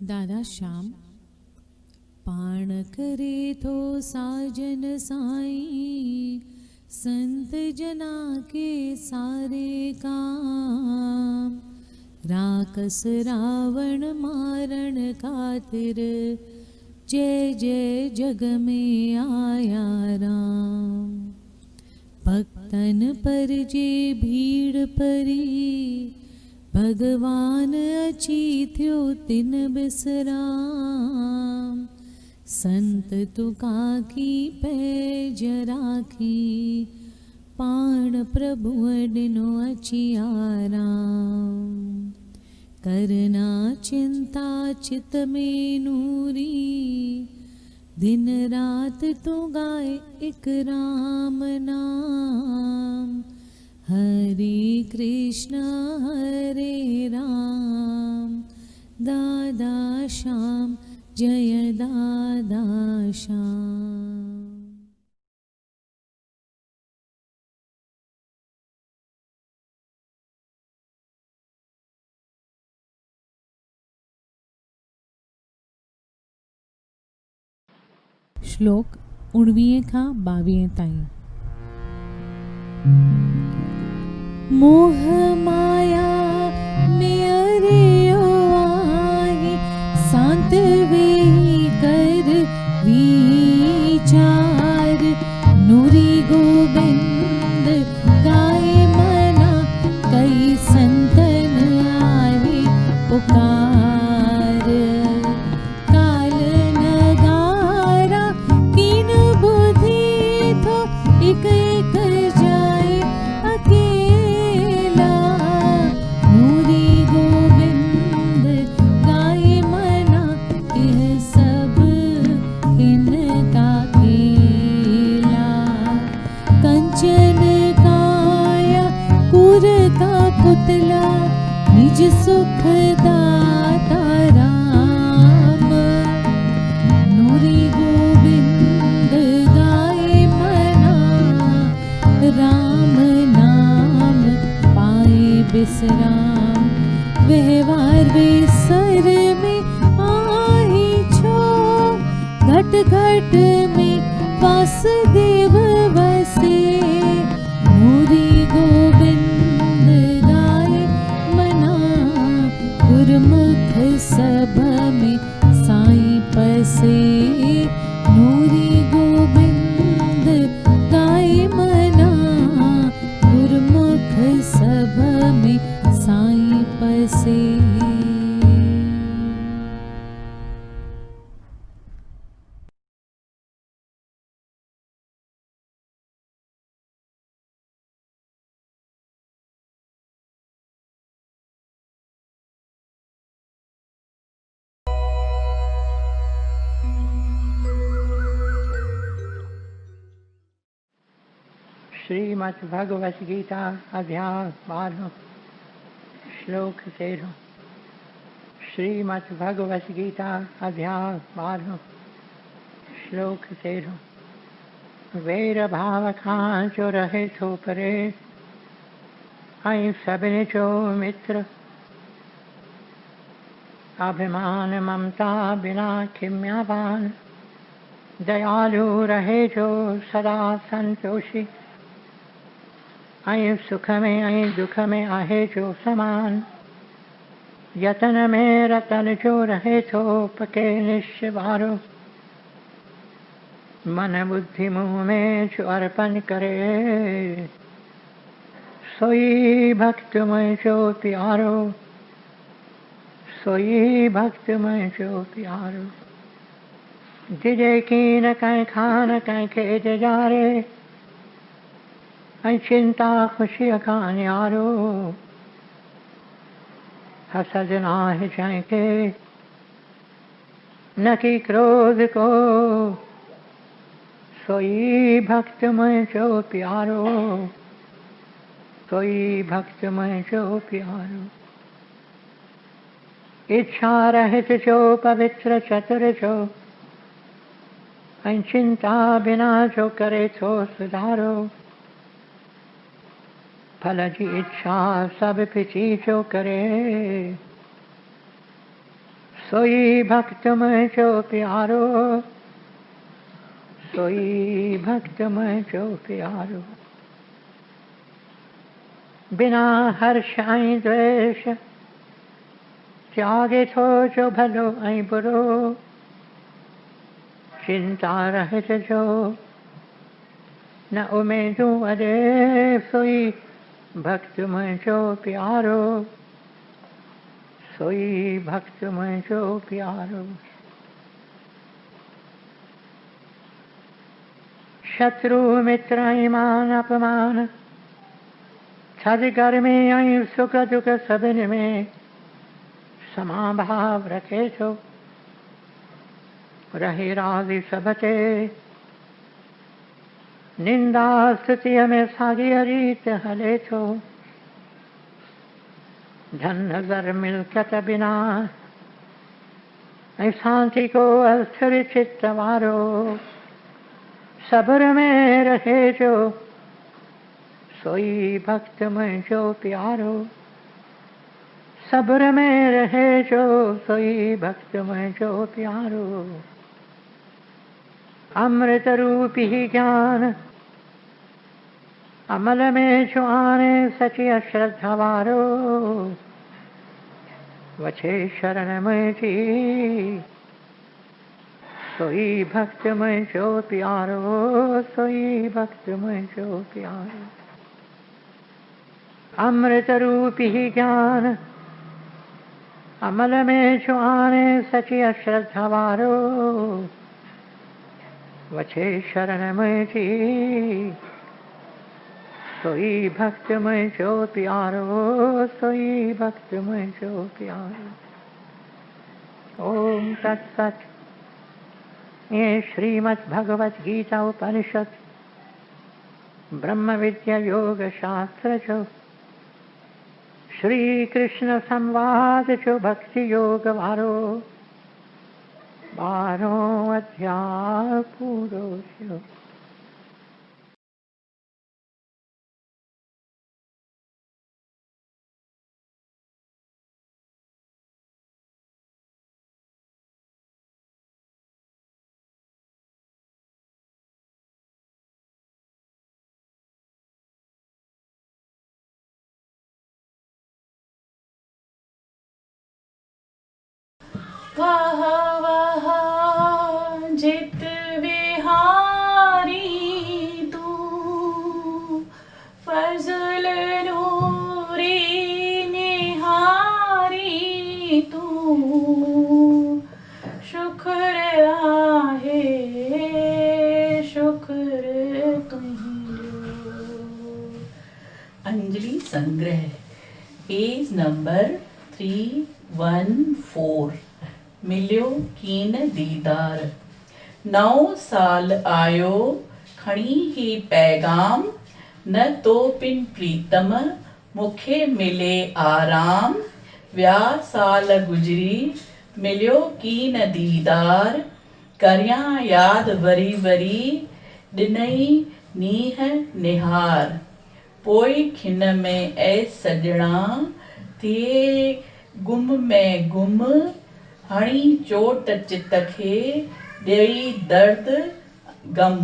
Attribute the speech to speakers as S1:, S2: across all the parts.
S1: दादा श्याम पाण करे तो साजन साईं, संत जना के सारे काम। राकस रावण मारण खातिर, जय जय जग में आया राम। भक्तन पर जे भीड़ परी, भगवान अची थियो तिन बिसराम। संत तुका की पैज राखी, पाण प्रभु डिनो अची आराम। करना चिंता चित में नूरी, दिन रात तो गाए एक राम नाम। हरे कृष्ण हरे राम, दादा श्याम जय दादा श्याम। श्लोक 19 खां 22 ताईं। मोह माया में अरियो आहे, सांत वेही कर विचार। नूरी गोबिंद गाए मना, कई संतन आहे पुकार। काल नगारा कीन बुद्धि थो, एक एक जाए अकेला। नूरी गोबिंद गाए मना, यह सब इनका खेला। कंचन काया कुर का पुतला, निज सुख दाता राम। नूरी गोबिंद गाए मना, राम नाम पाए बिसराम। व्यवहार बेसर में आही छो, घट घट में वासुदेव बसे। नूरी गोबिंद गाए मना, गुरुमुख सभ में साईं पसे। नूरी गोबिंद गाए मना, गुरुमुख सभ में साईं पसे।
S2: श्रीमद् भगवत गीता अध्याय 12 श्लोक 13। श्रीमद् भगवत गीता अध्याय 12 श्लोक 13। वैर भाव खां जो रहे थो परे, ऐं सभिनी जो मित्र। अभिमान ममता बिना खिम्यावान, दयालु रहे जो सदा संतोषी। ऐं सुख में ऐं दुख में आहे जो समान, यतन में रतन जो रहे थो पके निश्चय वारो। मन बुद्धि मुँह में जो अर्पण करे, सोई भक्त में जो प्यारो। सोई भक्त में जो प्यारो। जिजे कीन कहीं खान कहीं खेत जारे, ऐं चिंता खुशी का न्यारो। हसद नाहि जंहिंखे न कि क्रोध को, सोई भक्त में जो प्यारो। सोई भक्त में जो प्यारो। इच्छा रहित जो पवित्र चतुर जो, ऐं चिंता बिना जो करे थो सुधारो। फल जी इच्छा सब पिछी जो करे, सोई भक्त में जो प्यारो, सोई भक्त में जो प्यारो। बिना हर्ष आई द्वेष त्यागे थो जो भलो आई बुरो। चिंता रहित जो न उमेदू अरे, सोई भक्त में जो प्यारो, सोई भक्त में जो प्यारो। शत्रु मित्र ईमान अपमान, छद गर्मी आई सुख दुख सबिन में समाभाव रखे छो। रहे राजी सबते निंदा स्तुति में सागी रीत हले छो। धन नजर मिलकत बिना शांति को अस्थिर चित्त वारो। सब्र में रहे जो सोई भक्त में जो प्यारो। सब्र में रहे जो सोई भक्त में जो प्यारो। अमृत रूपी ज्ञान अमल में जो आने सची अश्रद्धा वारो। वछे शरण में जी सोई भक्त में जो प्यारो, सोई भक्त में जो प्यारो। अमृत रूपी ज्ञान अमल में जो आने सची अश्रद्धा वारो। वछे शरण में जी सोई भक्त में जो प्यारो, सोई भक्त में जो प्यारो। ओम तत्सत। ये श्रीमद् भगवत गीता उपनिषद ब्रह्म विद्या योग शास्त्र जो श्री कृष्ण संवाद जो भक्ति योग वारो 12 अध्याय पूरो थियो।
S1: वह वह जित विहारी तू, फजल नूरी निहारी तू। शुक्र आहे शुक्र तुझो। अंजलि संग्रह पेज नंबर 314। मिलियो कीन दीदार। 9 साल आयो खणी ही पैगाम, न तो पिन प्रीतम मुखे मिले आराम। व्या साल गुजरी मिलियो कीन दीदार, करियां याद वरी वरी ॾिनई नीह निहार। पोइ खिन में ऐ सजणा थिए गुम में गुम, हणी चोट चित खे ॾेई दर्द गम।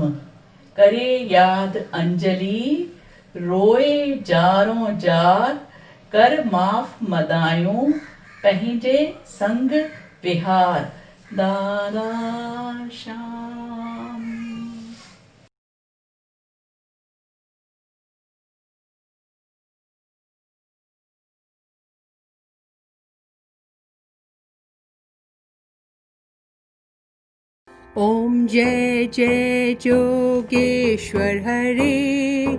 S1: करे याद अंजलि रोए जारो जार, कर माफ़ मदायूं पंहिंजे संग विहार। दादा श्याम।
S3: ओम जय जय जोगेश्वर हरे,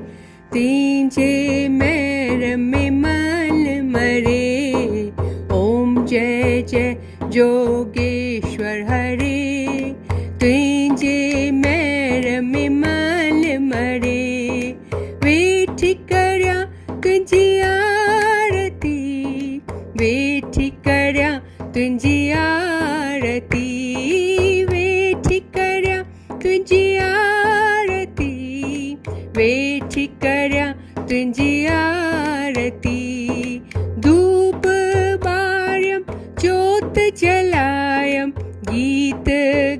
S3: तीजे मैर में मल मरे। ओम जय जय जोगेश्वर हरे, तीजे मैर में मल मरे। वेठ करया तुझी आरती, वेठ करया तुझी आरती, तुझी आरती, वेठ करया तुझी आरती। धूप बारम जोत जला, गीत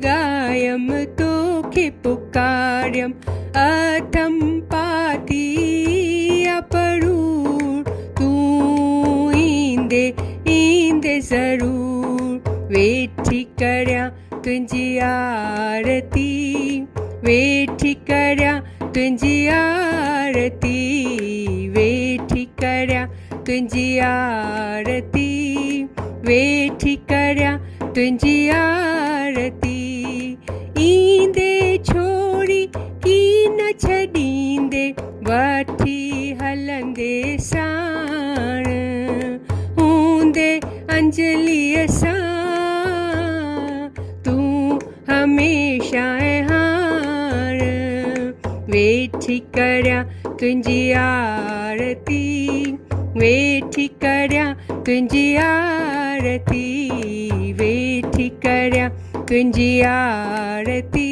S3: गायम तोखे पुकार्यम अथम पाती अपरूर तू ईंदे ईंदे ज़रूर वेठी करया तुंहिंजी आरती वेठी करया तुंहिंजी आरती वेठी करया तुंहिंजी आरती वेठी करया तुंहिंजी आरती ईंदे छोड़ी की न छॾींदे वठी हलंदे साण हूंदे अंजलीअ सां तूं हमेशा हाण वेठी करया तुंहिंजी आरती वेठी करया तुंहिंजी आरती वेठी करया तुंहिंजी आरती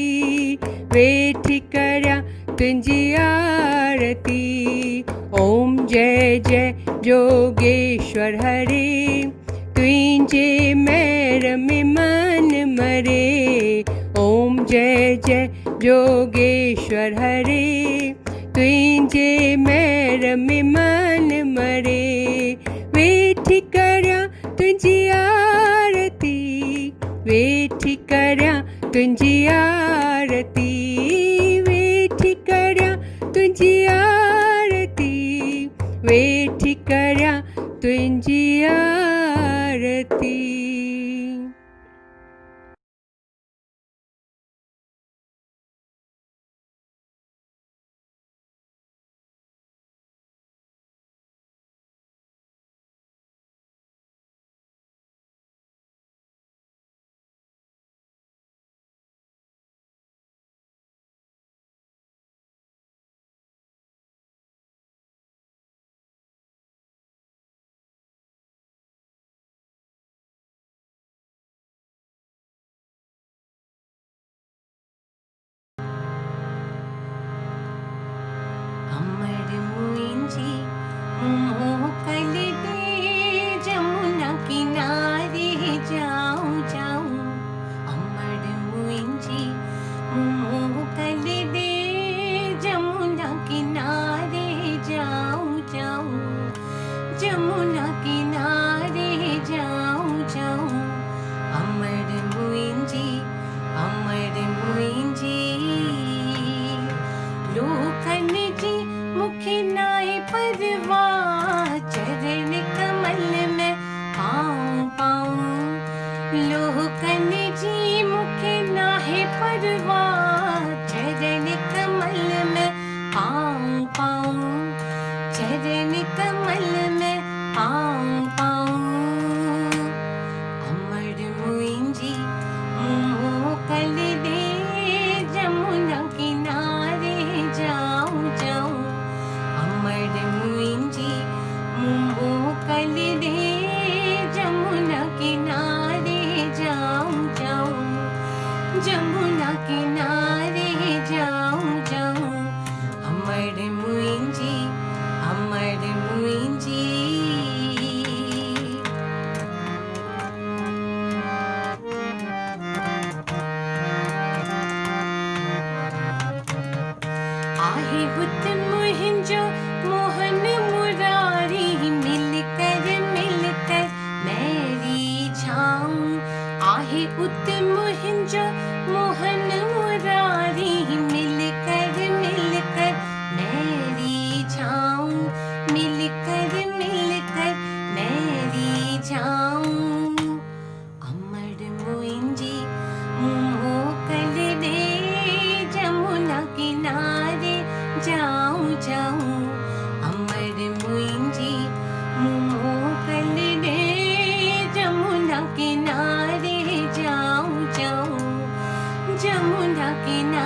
S3: वेठी करया तुंहिंजी आरती ओम जय जय जोगेश्वर हरे तुंहिंजे महर में मन मरे ओम जय जय जोगेश्वर हरे तुंहिंजे महर में मन मरे वेठी करया तुंहिंजी आरती वेठी करया तुंहिंजी आरती वेठी करया तुंहिंजी आरती वेठी करया तुंहिंजी आरती।
S4: अमर मुंहिंजी मोकल दे जमुना किनारे जाऊं जाऊं अमर मुंहिंजी मोकल दे जमुना किनारे जाऊं जाऊं जमुना किनारे जाऊं जाऊं अमर मुंहिंजी लोकन जी मुखे नाए परवाह चरण कमल में पाऊं पाऊं लोकन जी मुखे नाहे परवाह चरण कमल में पाऊं पाऊं चरण कमल में पाऊं पाऊं अमर मुंहिंजी मोकल दे जमुना किनारे जाऊं जाऊं अमर मुंहिंजी मोकल दे जमुना किनारे जाऊं जाऊं जमुना किनारे जाऊं जाऊं अमर मुंहिंजी आहे हुत मुंहिंजो मोहन मुरारी मिलकर मेरी छाऊं आहे हुत मुंहिंजो मोहन मुरारी मिलकर मेरी छाऊं मिलकर मेरी छाऊं अमर मुंहिंजी मोकल दे जमुना किनारे जाऊं जाऊं अमर मुंहिंजी मोकल दे जमुना किनारे जाऊं जाऊं जमुना किनारे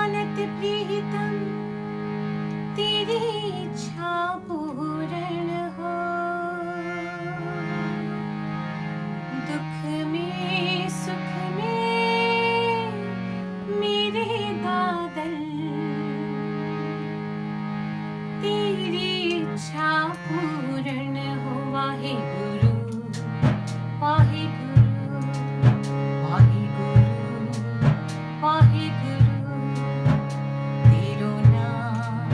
S4: मानत प्रीतम तेरी इच्छा पूर्ण हो। दुख में सुख में मेरे दादल तेरी इच्छा पूर्ण हो। वाहे गुरु वाहे गुरु वाहे गुरु वाहे गुरु तेरो नाम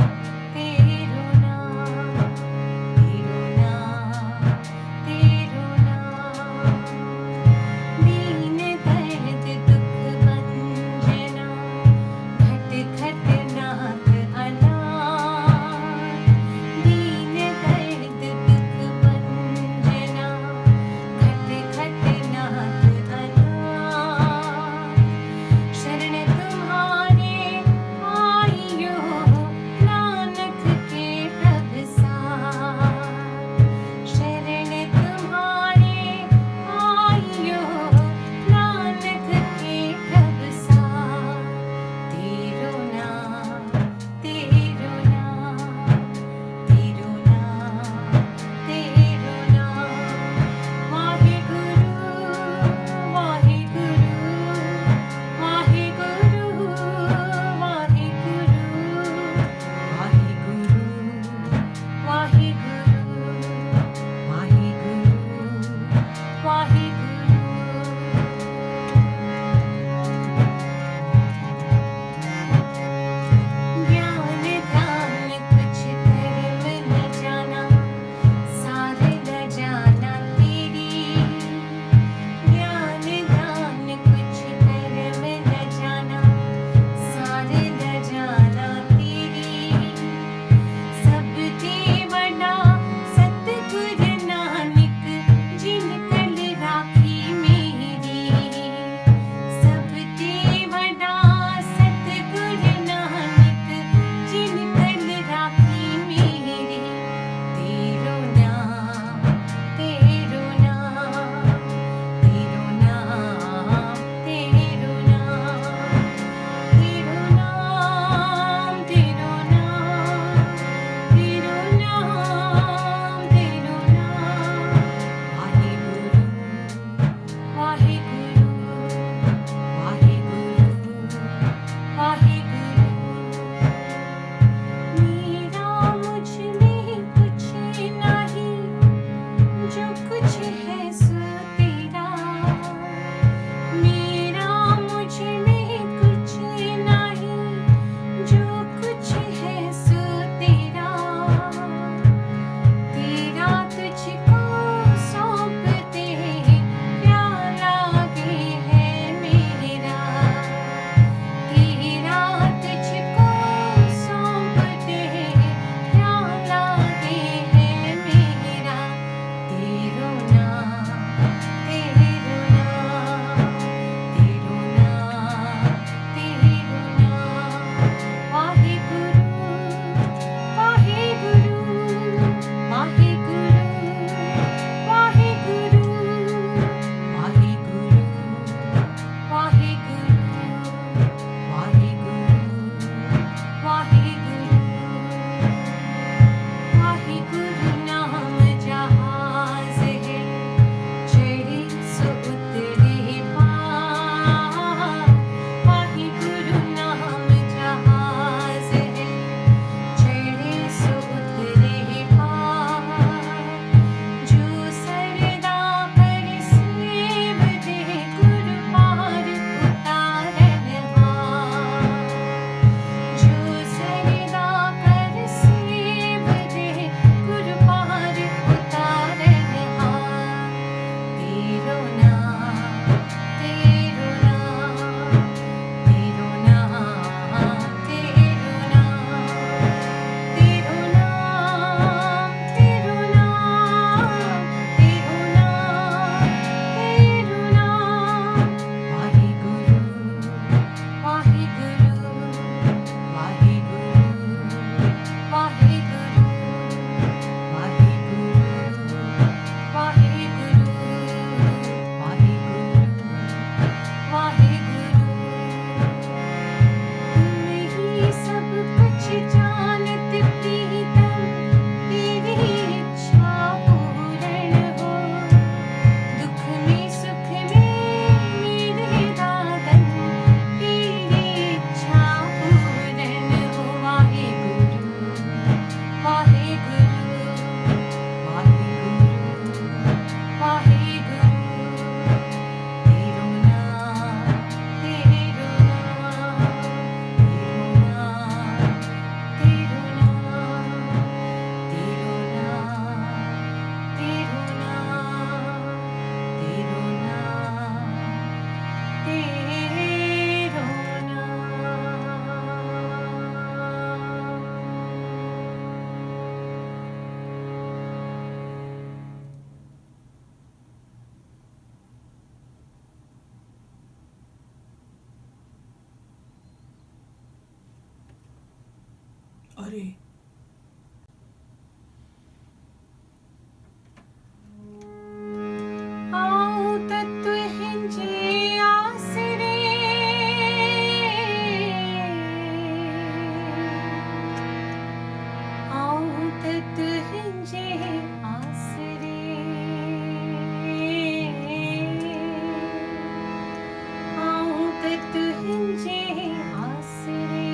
S4: तेरो नाम
S1: भरे।
S4: आऊं तत्व हिंजे आसरे, आऊं तत्व हिंजे आसरे, आऊं तत्व हिंजे आसरे।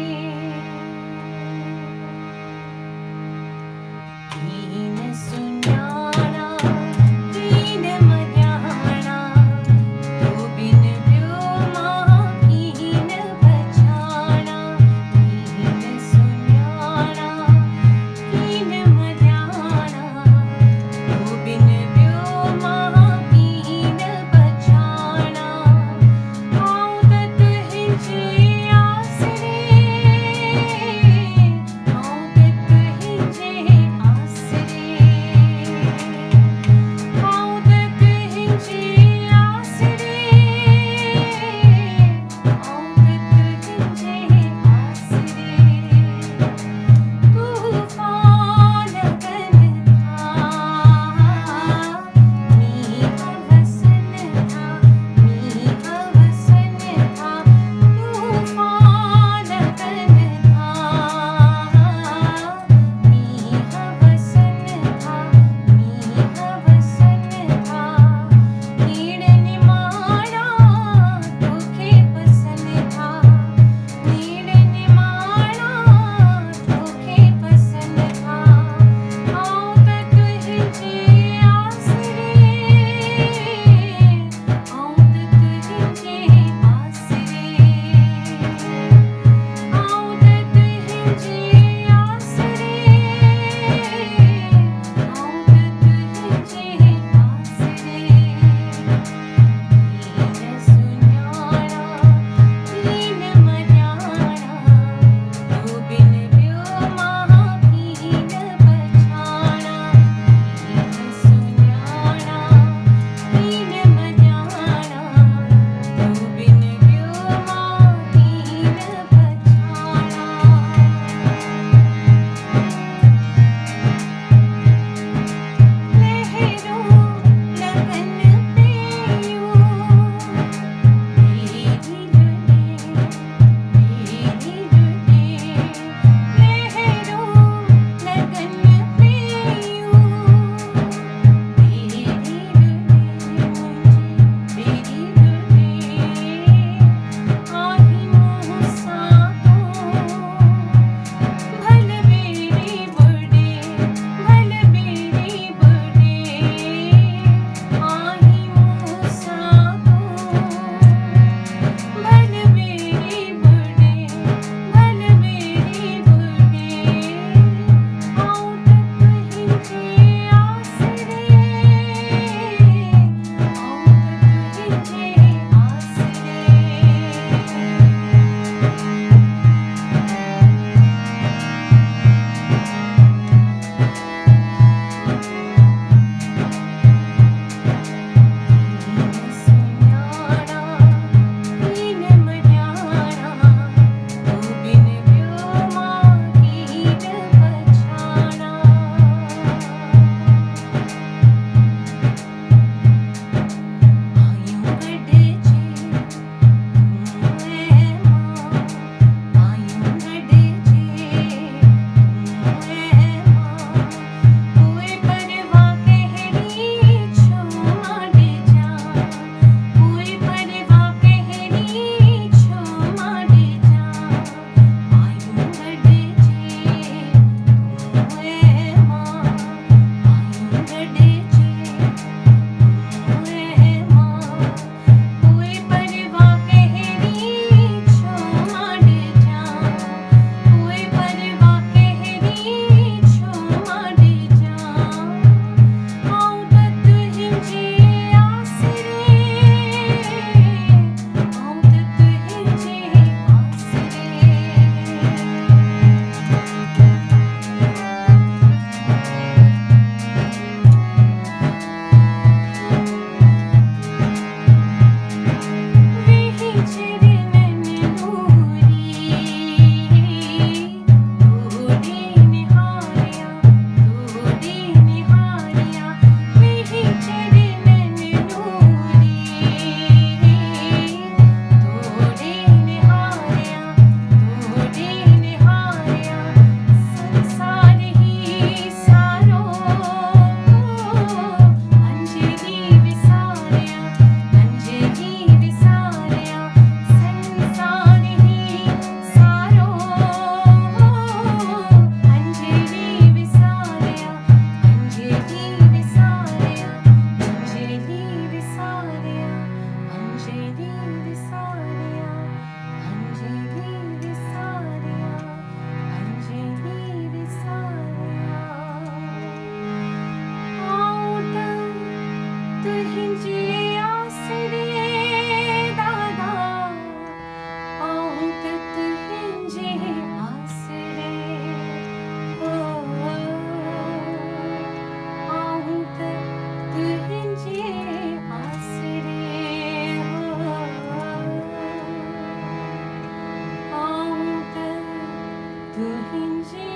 S4: तुहिंजे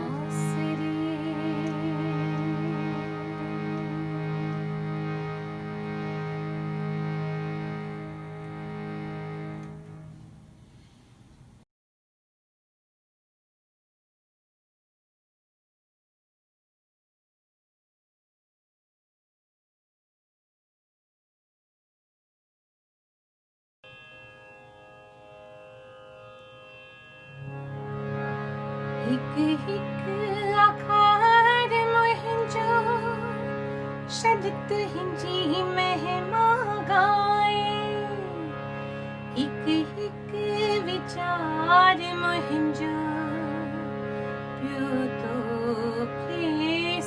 S4: आसरे। हिक हिक आखार मुंहिंजो शद तुंहिंजी महिमा गाए। हिक हिक वीचार मुंहिंजो पियो तोखे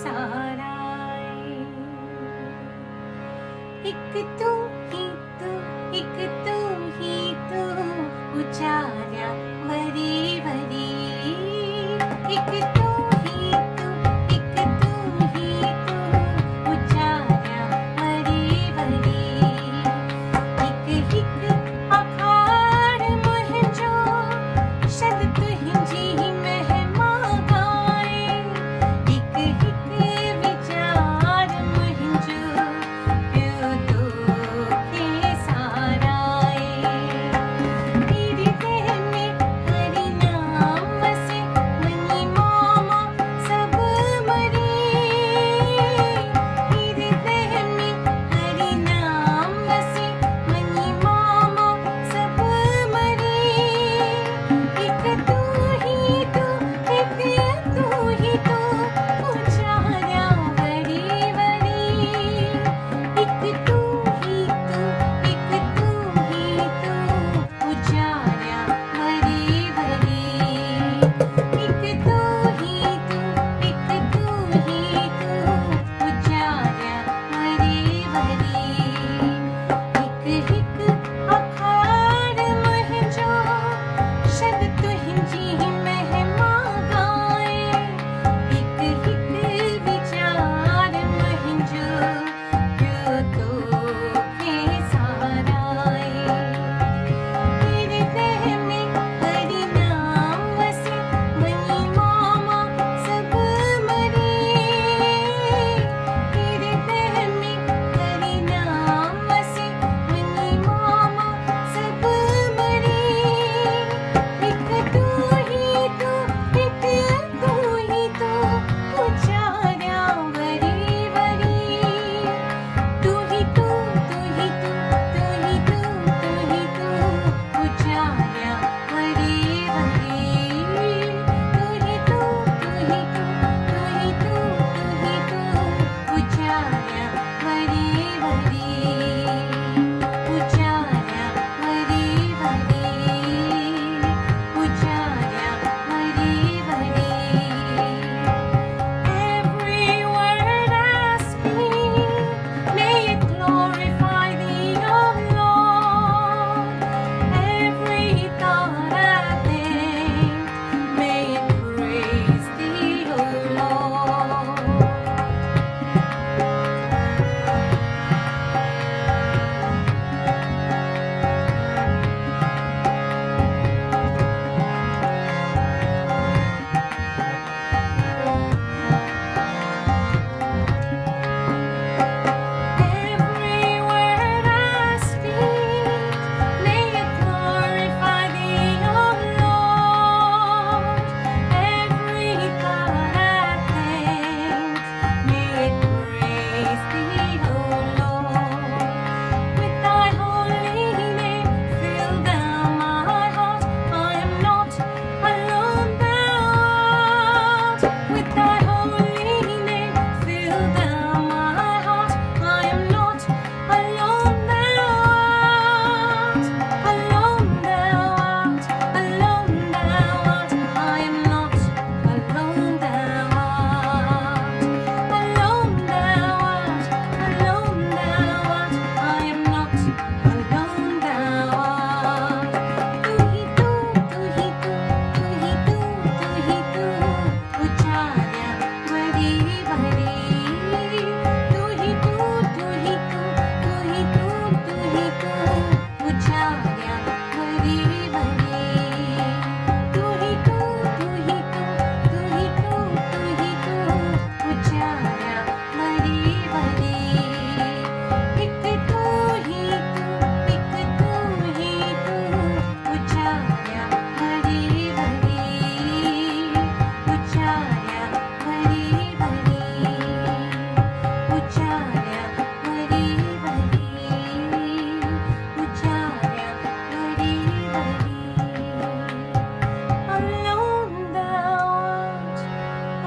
S4: साराए। हिक तू ही तू, हिक तू ही तू उचारिया वरी वरी। हिक तू ही तू, हिक तू ही तू उचारिया वरी वरी। हिक हिक आखार मुंहिंजो शद तुंहिंजी महिमा गाए। हिक हिक वीचार मुंहिंजो पियो तोखे साराए। तेरे देह में हरि नाम वसे मनी मामा सब मरे। तेरे देह में हरि नाम वसे मनी मामा सब मरे। एक तू ही Alone thou art,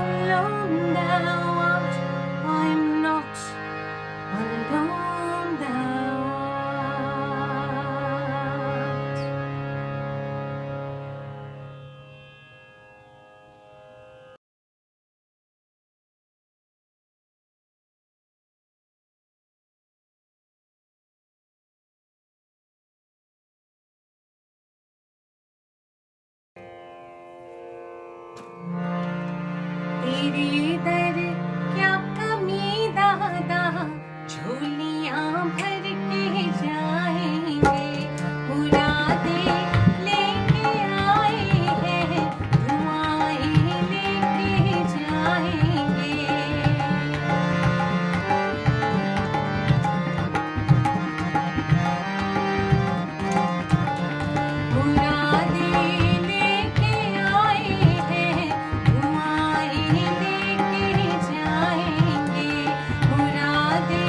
S4: alone thou art, I'm not alone thou art. तेरे दर क्या कमी दादा, झोलियां भर के जाएंगे, मुरादे लेके आए हैं, दुआएं लेके जाएंगे। मुरादे लेके आए हैं, दुआएं लेके जाएंगे। मुरादे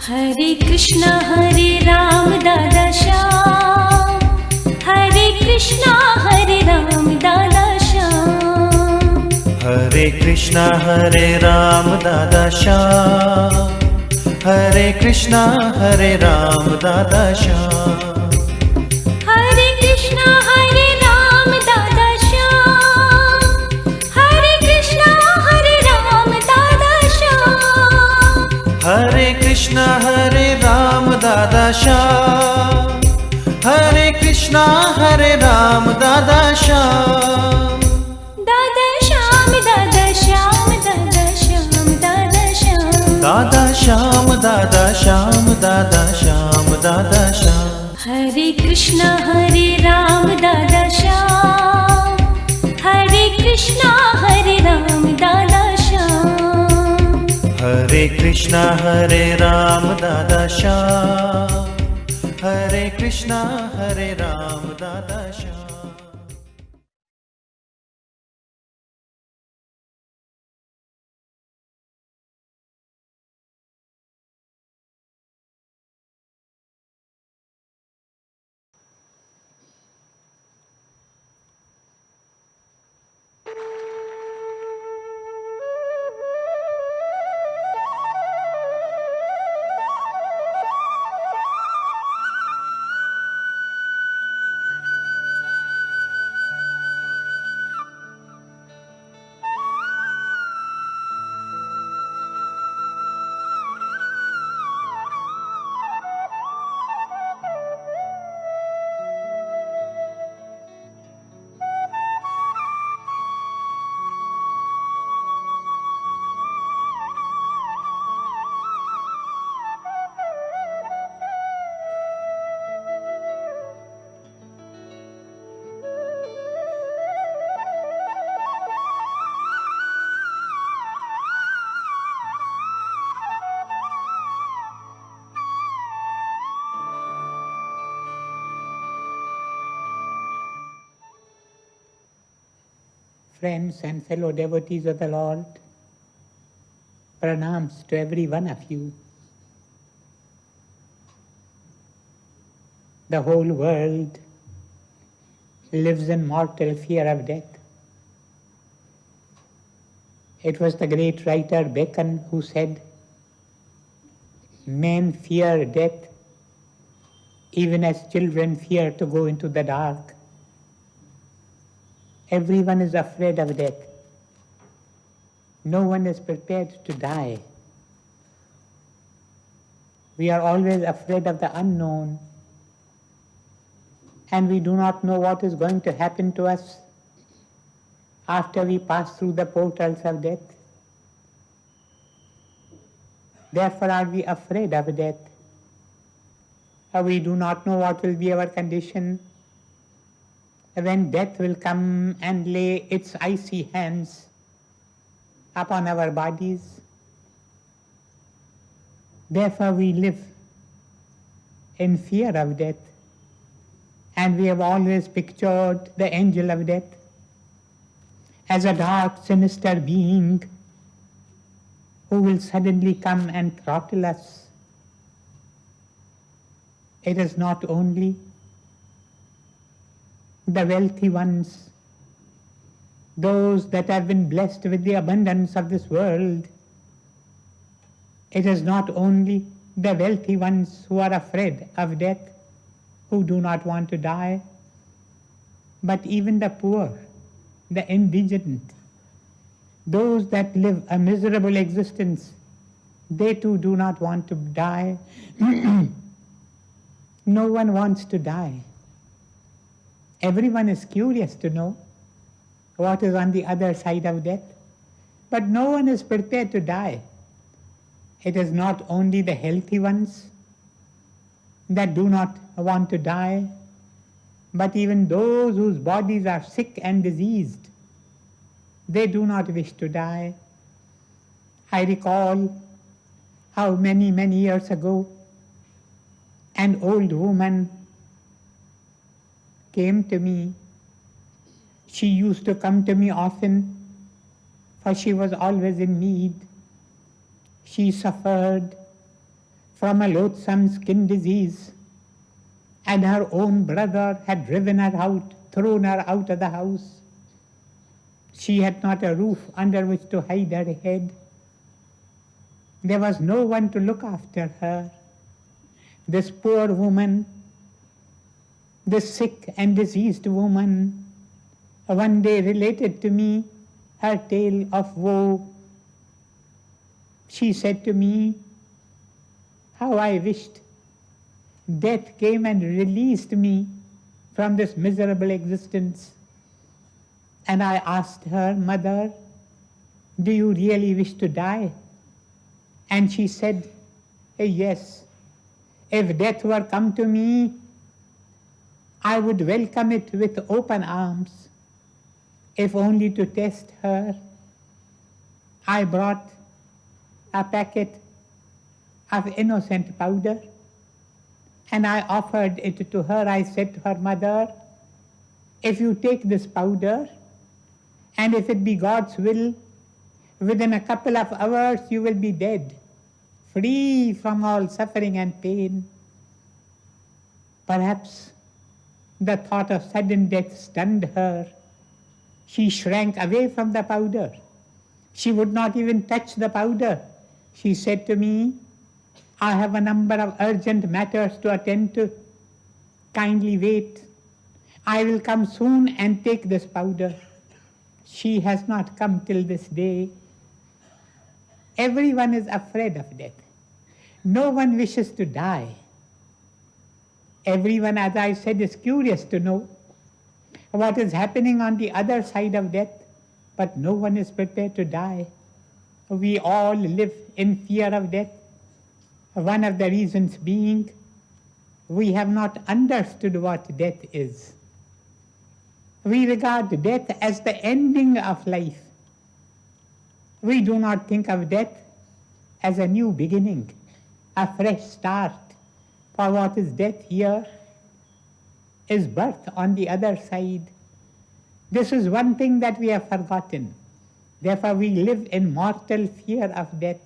S4: हरे कृष्णा दादा श्याम, हरे कृष्णा राम दादा श्याम,
S5: हरे कृष्णा राम दादा श्याम, हरे कृष्णा राम दादा श्याम,
S4: हरे कृष्णा राम दादा श्याम, हरे कृष्णा राम दादा श्याम,
S5: हरे कृष्णा राम दादा श्याम, हरे कृष्णा राम दादा श्याम,
S4: दादा श्याम दादा श्याम दादा श्याम दादा श्याम,
S5: दादा श्याम दादा श्याम दादा श्याम दादा श्याम,
S4: हरे कृष्णा राम दादा श्याम, हरे कृष्णा राम दादा श्याम,
S5: हरे कृष्णा राम दादा श्याम, हरे कृष्णा राम दादा Shyam.
S2: Friends and fellow devotees of the Lord, pranams to every one of you. The whole world lives in mortal fear of death. It was the great writer Bacon who said, "Men fear death even as children fear to go into the dark." Everyone is afraid of death. No one is prepared to die. We are always afraid of the unknown, and we do not know what is going to happen to us after we pass through the portals of death. Therefore are we afraid of death. We do not know what will be our condition when death will come and lay its icy hands upon our bodies. Therefore we live in fear of death, and we have always pictured the angel of death as a dark, sinister being who will suddenly come and throttle us. It is not only the wealthy ones, those that have been blessed with the abundance of this world. It is not only the wealthy ones who are afraid of death, who do not want to die, but even the poor, the indigent, those that live a miserable existence, they too do not want to die. No one wants to die. Everyone is curious to know what is on the other side of death, but no one is prepared to die. It is not only the healthy ones that do not want to die, but even those whose bodies are sick and diseased, they do not wish to die. I recall how many years ago, an old woman came to me. She used to come to me often, for she was always in need. She suffered from a loathsome skin disease, and her own brother had driven her out, thrown her out of the house. She had not a roof under which to hide her head. There was no one to look after her. This poor woman, this sick and diseased woman, one day related to me her tale of woe. She said to me, "How I wished death came and released me from this miserable existence." And I asked her, "Mother, do you really wish to die?" And she said, "Yes, if death were come to me, I would welcome it with open arms, if only to test her." I brought a packet of innocent powder, and I offered it to her. I said to her, "Mother, if you take this powder, and if it be God's will, within a couple of hours you will be dead, free from all suffering and pain." Perhaps the thought of sudden death stunned her. She shrank away from the powder. She would not even touch the powder. She said to me, "I have a number of urgent matters to attend to. Kindly wait. I will come soon and take this powder." She has not come till this day. Everyone is afraid of death. No one wishes to die. Everyone, as I said, is curious to know what is happening on the other side of death, but no one is prepared to die. We all live in fear of death. One of the reasons being we have not understood what death is. We regard death as the ending of life. We do not think of death as a new beginning, a fresh start. For what is death here is birth on the other side. This is one thing that we have forgotten. Therefore we live in mortal fear of death.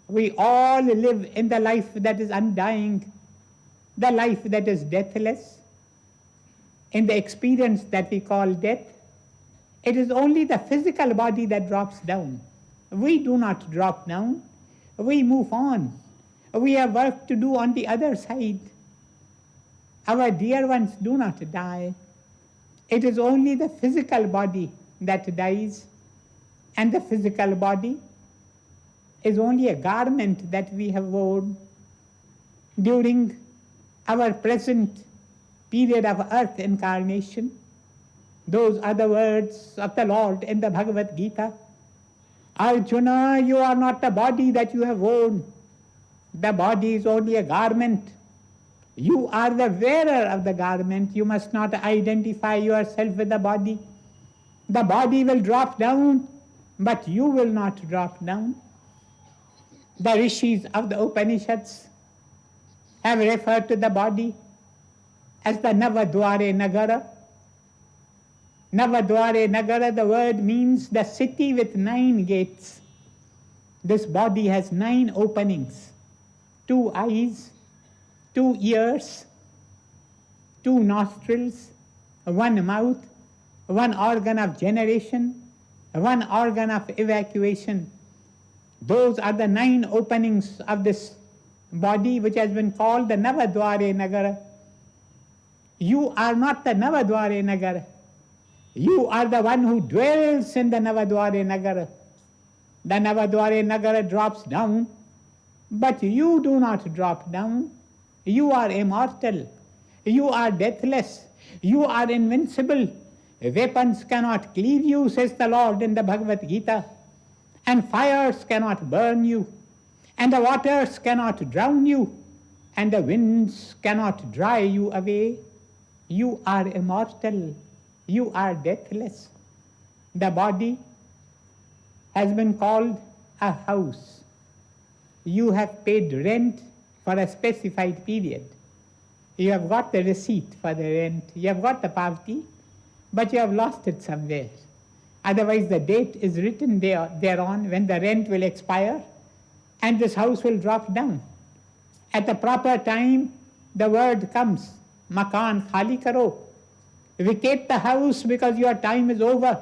S2: We all live in the life that is undying, the life that is deathless. In the experience that we call death, it is only the physical body that drops down. We do not drop down. We move on. We have work to do on the other side. Our dear ones do not die. It is only the physical body that dies, and the physical body is only a garment that we have worn during our present period of earth incarnation. Those are the words of the Lord in the Bhagavad Gita. "Arjuna, you are not the body that you have worn. The body is only a garment. You are the wearer of the garment. You must not identify yourself with the body. The body will drop down, but you will not drop down." The rishis of the Upanishads have referred to the body as the Navadware Nagara. Navadware Nagara, the word means the city with 9 gates. This body has 9 openings, 2 eyes, 2 ears, 2 nostrils, 1 mouth, 1 organ of generation, 1 organ of evacuation. Those are the 9 openings of this body, which has been called the Navadware Nagara. You are not the Navadware Nagara. You are the one who dwells in the Navadware Nagara. The Navadware Nagara drops down, but you do not drop down. You are immortal. You are deathless. You are invincible. Weapons cannot cleave you, says the Lord in the Bhagavad Gita. And fires cannot burn you. And the waters cannot drown you. And the winds cannot dry you away. You are immortal. You are deathless. The body has been called a house. You have paid rent for a specified period. You have got the receipt for the rent. You have got the party, but you have lost it somewhere. Otherwise, the date is written thereon when the rent will expire, and this house will drop down. At the proper time, the word comes, Makan khali karo. Vacate the house because your time is over.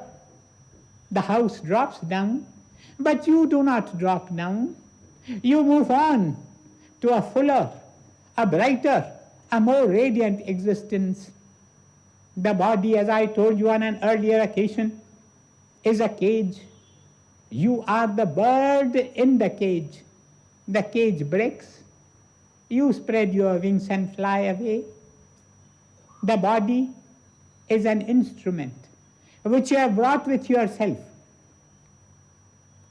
S2: The house drops down, but you do not drop down. You move on to a fuller, a brighter, a more radiant existence. The body, as I told you on an earlier occasion, is a cage. You are the bird in the cage. The cage breaks. You spread your wings and fly away. The body is an instrument which you have brought with yourself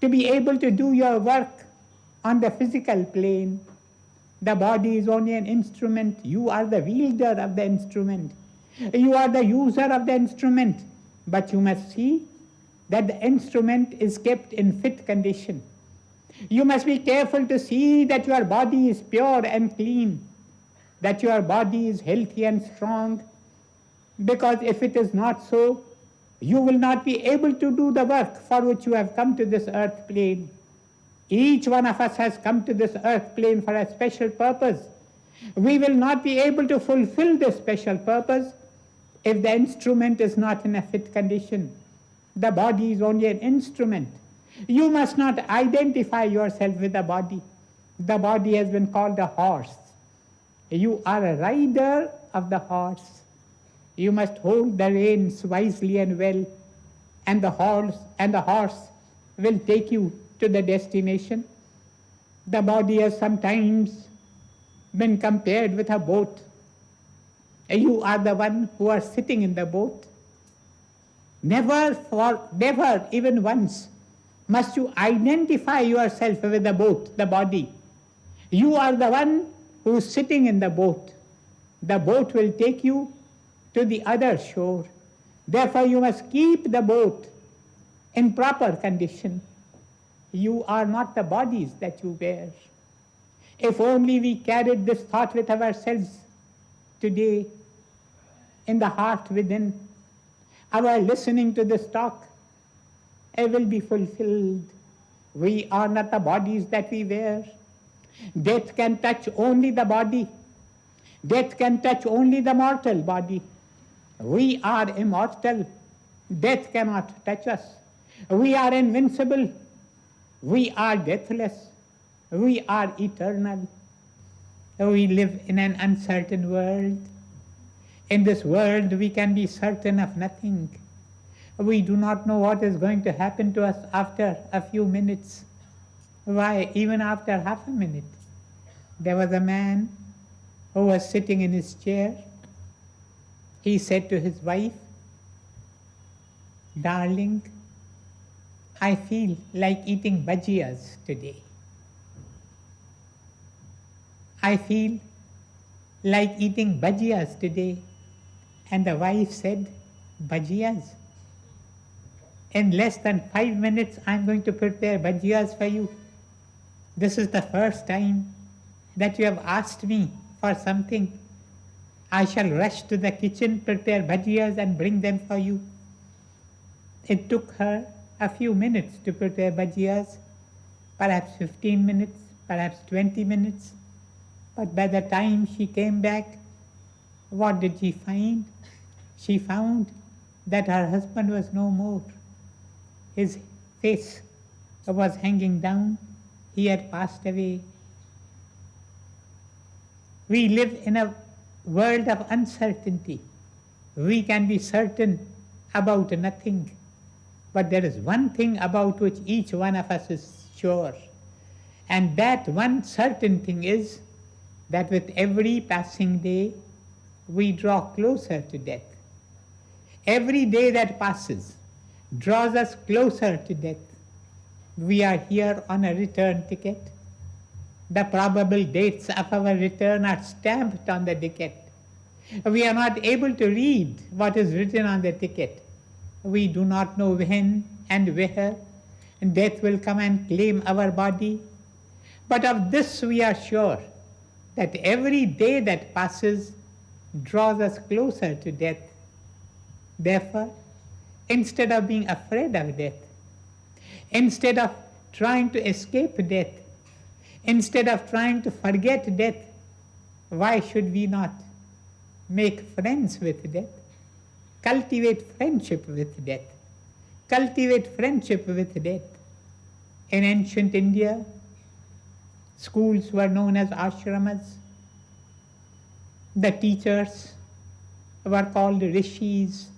S2: to be able to do your work on the physical plane. The body is only an instrument. You are the wielder of the instrument. You are the user of the instrument. But you must see that the instrument is kept in fit condition. You must be careful to see that your body is pure and clean, that your body is healthy and strong, because if it is not so, you will not be able to do the work for which you have come to this earth plane. Each one of us has come to this earth plane for a special purpose. We will not be able to fulfill this special purpose if the instrument is not in a fit condition. The body is only an instrument. You must not identify yourself with the body. The body has been called a horse. You are a rider of the horse. You must hold the reins wisely and well, and the horse will take you to the destination. The body has sometimes been compared with a boat. You are the one who are sitting in the boat. Never even once must you identify yourself with the boat, the body. You are the one who is sitting in the boat. The boat will take you to the other shore. Therefore, you must keep the boat in proper condition. You are not the bodies that you wear. If only we carried this thought with ourselves today, in the heart within, our listening to this talk, it will be fulfilled. We are not the bodies that we wear. Death can touch only the body. Death can touch only the mortal body. We are immortal. Death cannot touch us. We are invincible. We are deathless. We are eternal. We live in an uncertain world. In this world, we can be certain of nothing. We do not know what is going to happen to us after a few minutes. Why, even after half a minute. There was a man who was sitting in his chair. He said to his wife, "Darling, I feel like eating bhajiyas today. I feel like eating bhajiyas today." And the wife said, "Bhajiyas? In less than 5 minutes, I'm going to prepare bhajiyas for you. This is the first time that you have asked me for something. I shall rush to the kitchen, prepare bhajiyas and bring them for you." It took her a few minutes to prepare bhajiyas, perhaps 15 minutes, perhaps 20 minutes. But by the time she came back, what did she find? She found that her husband was no more. His face was hanging down. He had passed away. We live in a world of uncertainty. We can be certain about nothing. But there is one thing about which each one of us is sure. And that one certain thing is that with every passing day, we draw closer to death. Every day that passes draws us closer to death. We are here on a return ticket. The probable dates of our return are stamped on the ticket. We are not able to read what is written on the ticket. We do not know when and where death will come and claim our body. But of this we are sure, that every day that passes draws us closer to death. Therefore, instead of being afraid of death, instead of trying to escape death, instead of trying to forget death, Why should we not make friends with death? Cultivate friendship with death. Cultivate friendship with death. In ancient India, schools were known as ashramas. The teachers were called rishis.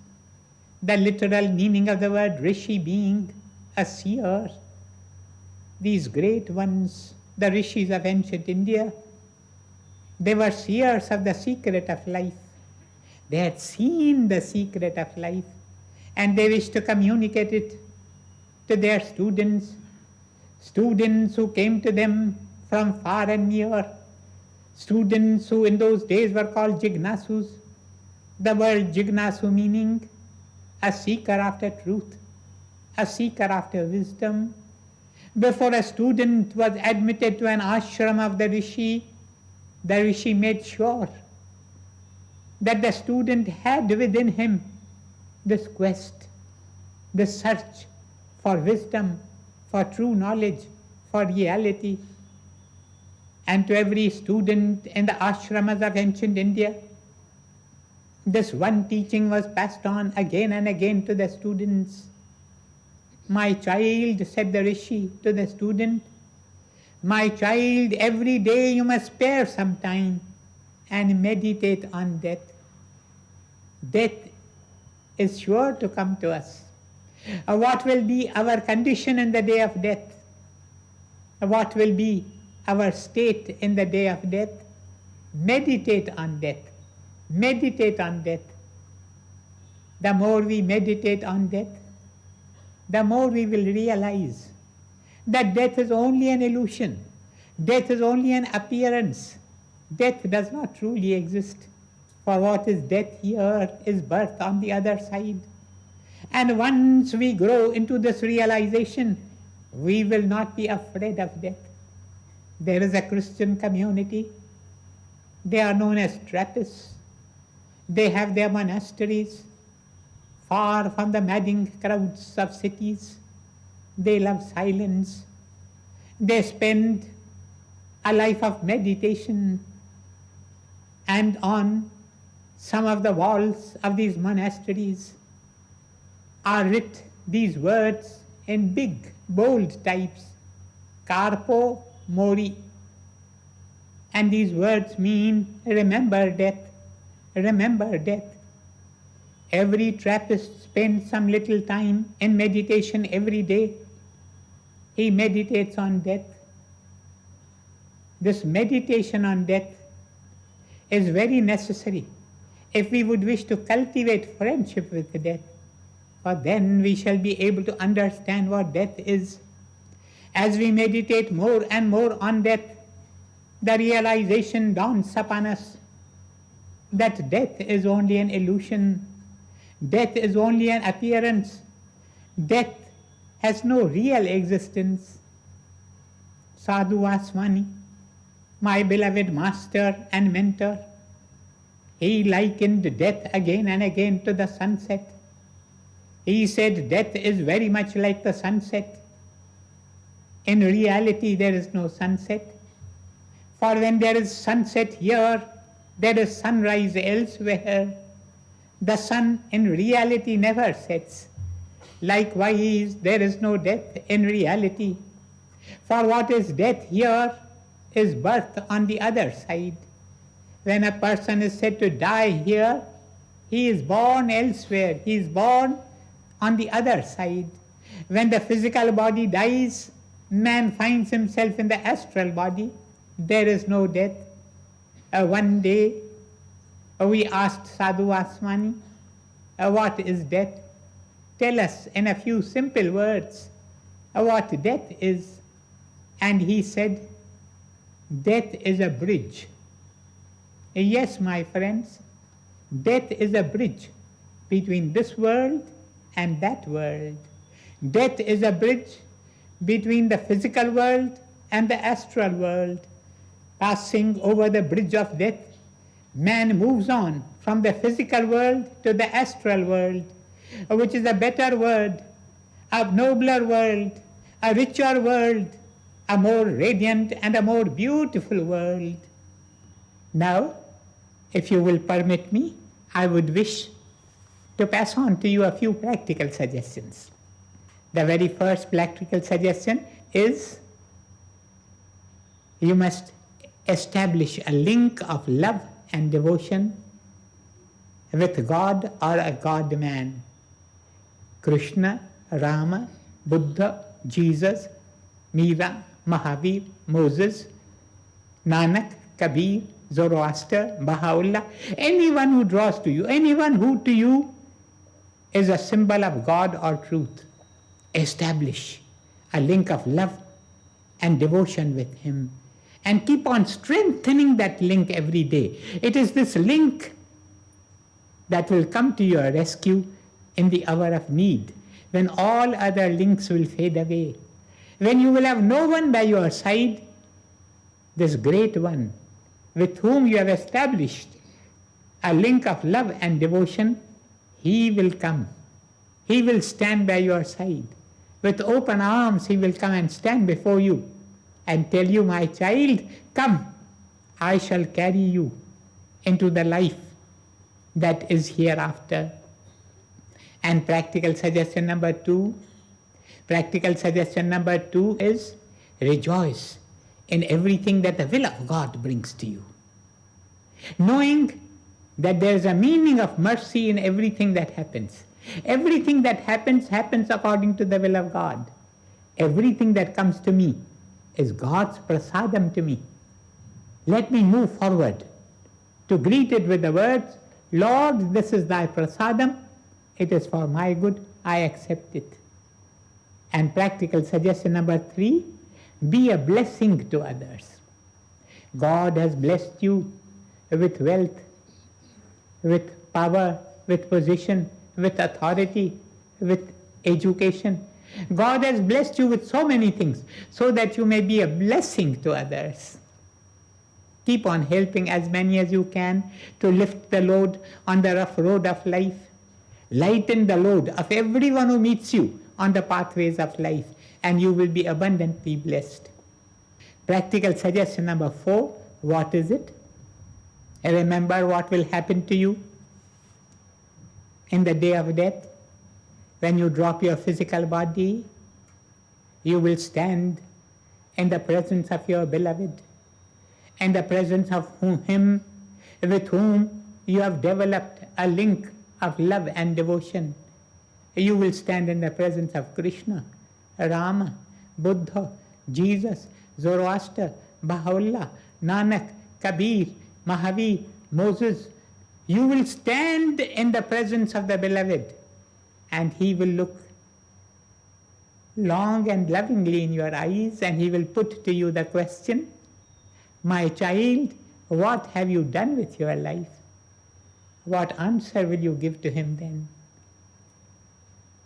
S2: The literal meaning of the word rishi being a seer. These great ones, the rishis of ancient India, they were seers of the secret of life. They had seen the secret of life and they wished to communicate it to their students, students who came to them from far and near, students who in those days were called jignasus. The word jignasu meaning a seeker after truth, a seeker after wisdom. Before a student was admitted to an ashram of the Rishi made sure that the student had within him this quest, this search for wisdom, for true knowledge, for reality. And to every student in the ashramas of ancient India, this one teaching was passed on again and again to the students. My child, said the Rishi to the student, my child, every day you must spare some time and meditate on death. Death is sure to come to us. What will be our condition in the day of death? What will be our state in the day of death? Meditate on death. Meditate on death. The more we meditate on death, the more we will realize that death is only an illusion. Death is only an appearance. Death does not truly exist. For what is death here is birth on the other side. And once we grow into this realization, we will not be afraid of death. There is a Christian community. They are known as Trappists. They have their monasteries far from the madding crowds of cities. They love silence. They spend a life of meditation, and on some of the walls of these monasteries are writ these words in big, bold types, Carpo Mori. And these words mean, remember death, remember death. Every Trappist spends some little time in meditation every day. He meditates on death. This meditation on death is very necessary if we would wish to cultivate friendship with death, for then we shall be able to understand what death is. As we meditate more and more on death, the realization dawns upon us that death is only an illusion. Death is only an appearance. Death has no real existence. Sadhu Vaswani, my beloved master and mentor, he likened death again and again to the sunset. He said death is very much like the sunset. In reality, there is no sunset. For when there is sunset here, there is sunrise elsewhere. The sun in reality never sets. Likewise, there is no death in reality. For what is death here is birth on the other side. When a person is said to die here, he is born elsewhere. He is born on the other side. When the physical body dies, man finds himself in the astral body. There is no death. One day, we asked Sadhu Vaswani, what is death? Tell us in a few simple words what death is. And he said, death is a bridge. Yes, my friends, death is a bridge between this world and that world. Death is a bridge between the physical world and the astral world. Passing over the bridge of death, man moves on from the physical world to the astral world, which is a better world, a nobler world, a richer world, a more radiant and a more beautiful world. Now, if you will permit me, I would wish to pass on to you a few practical suggestions. The very first practical suggestion is you must establish a link of love and devotion with God or a God man. Krishna, Rama, Buddha, Jesus, Meera, Mahavir, Moses, Nanak, Kabir, Zoroaster, Baha'u'llah, anyone who draws to you, anyone who to you is a symbol of God or truth. Establish a link of love and devotion with him and keep on strengthening that link every day. It is this link that will come to your rescue in the hour of need, when all other links will fade away, when you will have no one by your side. This great one with whom you have established a link of love and devotion, he will come. He will stand by your side. With open arms, he will come and stand before you and tell you, my child, come, I shall carry you into the life that is hereafter. And practical suggestion number two is rejoice in everything that the will of God brings to you. Knowing that there is a meaning of mercy in everything that happens. Everything that happens according to the will of God. Everything that comes to me is God's prasadam to me. Let me move forward to greet it with the words, Lord, this is thy prasadam. It is for my good. I accept it. And practical suggestion number 3, be a blessing to others. God has blessed you with wealth, with power, with position, with authority, with education. God has blessed you with so many things so that you may be a blessing to others. Keep on helping as many as you can to lift the load on the rough road of life. Lighten the load of everyone who meets you on the pathways of life, and you will be abundantly blessed. Practical suggestion number 4, what is it? Remember what will happen to you in the day of death. When you drop your physical body, you will stand in the presence of your beloved, in the presence of him with whom you have developed a link of love and devotion. You will stand in the presence of Krishna, Rama, Buddha, Jesus, Zoroaster, Baha'u'llah, Nanak, Kabir, Mahavir, Moses. You will stand in the presence of the beloved, and he will look long and lovingly in your eyes, and he will put to you the question, my child, what have you done with your life? What answer will you give to him then?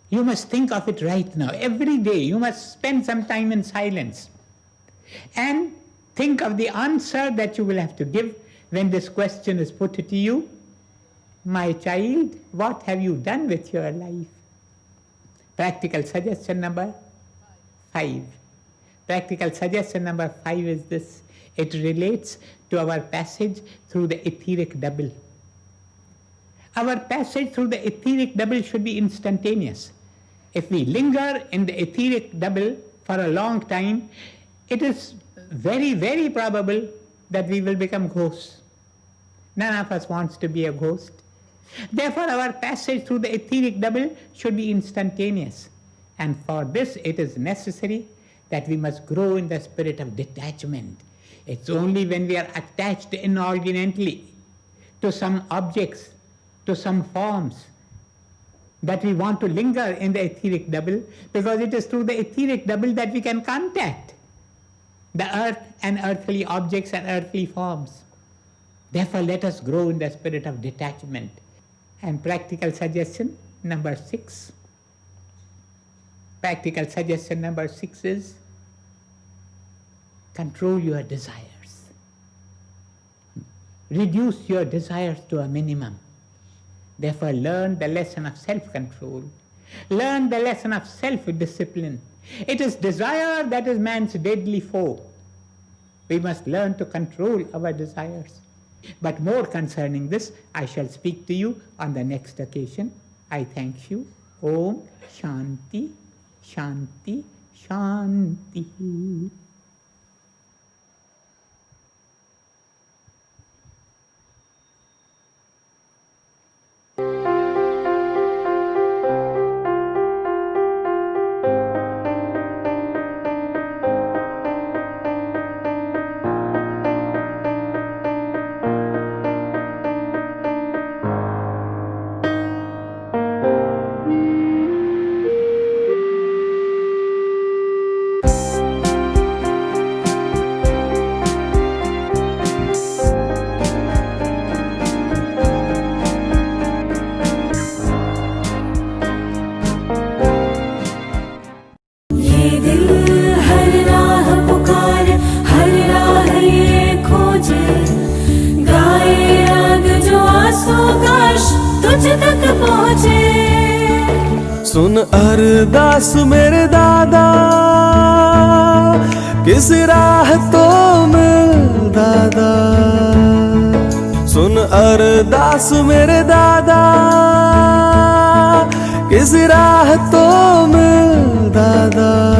S2: You must think of it right now. Every day you must spend some time in silence and think of the answer that you will have to give when this question is put to you. My child, what have you done with your life? Practical suggestion number 5. Practical suggestion number 5 is this. It relates to our passage through the etheric double. Our passage through the etheric double should be instantaneous. If we linger in the etheric double for a long time, it is very, very probable that we will become ghosts. None of us wants to be a ghost. Therefore, our passage through the etheric double should be instantaneous. And for this, it is necessary that we must grow in the spirit of detachment. It's only when we are attached inordinately to some objects, to some forms, that we want to linger in the etheric double, because it is through the etheric double that we can contact the earth and earthly objects and earthly forms. Therefore, let us grow in the spirit of detachment. And practical suggestion number 6. Practical suggestion number 6 is control your desires. Reduce your desires to a minimum. Therefore, learn the lesson of self-control. Learn the lesson of self-discipline. It is desire that is man's deadly foe. We must learn to control our desires. But more concerning this, I shall speak to you on the next occasion. I thank you. Om Shanti, Shanti, Shanti.
S4: ये दिल हर राह पुकार, हर राह ये खोजे, गाए राग जो आंसू काश तुझ तक पहुँचे।
S5: सुन अरदास मेरे दादा, किस राह तो मिल दादा। सुन अरदास मेरे दादा, किस राह तो मिल दादा।